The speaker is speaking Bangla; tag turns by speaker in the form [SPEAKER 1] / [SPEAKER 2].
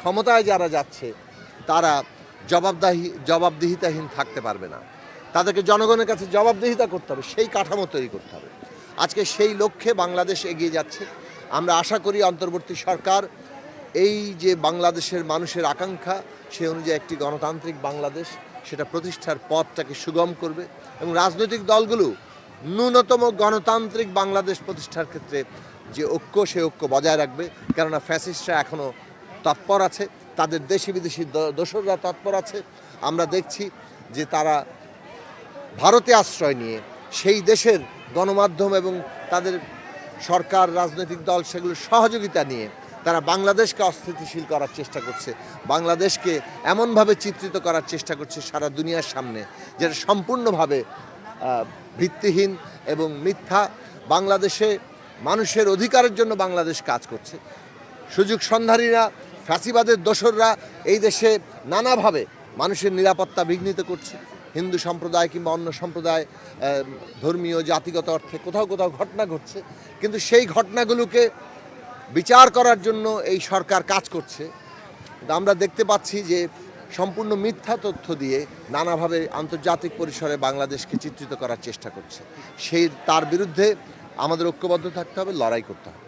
[SPEAKER 1] ক্ষমতায় যারা যাচ্ছে তারা জবাবদিহিতাহীন থাকতে পারবে না। তাদেরকে জনগণের কাছে জবাবদিহিতা করতে হবে, সেই কাঠামো তৈরি করতে হবে। আজকে সেই লক্ষ্যে বাংলাদেশ এগিয়ে যাচ্ছে। আমরা আশা করি অন্তর্বর্তী সরকার এই যে বাংলাদেশের মানুষের আকাঙ্ক্ষা, সে অনুযায়ী একটি গণতান্ত্রিক বাংলাদেশ সেটা প্রতিষ্ঠার পথটাকে সুগম করবে এবং রাজনৈতিক দলগুলো ন্যূনতম গণতান্ত্রিক বাংলাদেশ প্রতিষ্ঠার ক্ষেত্রে যে ঐক্য, সে ঐক্য বজায় রাখবে। কেননা ফ্যাসিস্টরা এখনও তৎপর আছে, তাদের দেশি বিদেশি দোসররা তৎপর আছে। আমরা দেখছি যে তারা ভারতে আশ্রয় নিয়ে সেই দেশের গণমাধ্যম এবং তাদের সরকার, রাজনৈতিক দল সেগুলোর সহযোগিতা নিয়ে তারা বাংলাদেশকে অস্থিতিশীল করার চেষ্টা করছে, বাংলাদেশকে এমনভাবে চিত্রিত করার চেষ্টা করছে সারা দুনিয়ার সামনে যেটা সম্পূর্ণভাবে ভিত্তিহীন এবং মিথ্যা। বাংলাদেশে মানুষের অধিকারের জন্য বাংলাদেশ কাজ করছে। সুযোগ সন্ধানীরা, ফ্যাসিবাদের দোসররা এই দেশে নানাভাবে মানুষের নিরাপত্তা বিঘ্নিত করছে। হিন্দু সম্প্রদায় কিংবা অন্য সম্প্রদায়, ধর্মীয় জাতিগত অর্থে কোথাও কোথাও ঘটনা ঘটছে, কিন্তু সেই ঘটনাগুলোকে বিচার করার জন্য এই সরকার কাজ করছে। আমরা দেখতে পাচ্ছি যে সম্পূর্ণ মিথ্যা তথ্য দিয়ে নানাভাবে আন্তর্জাতিক পরিসরে বাংলাদেশকে চিত্রিত করার চেষ্টা করছে। তার বিরুদ্ধে আমাদের ঐক্যবদ্ধ থাকতে হবে, লড়াই করতে হবে।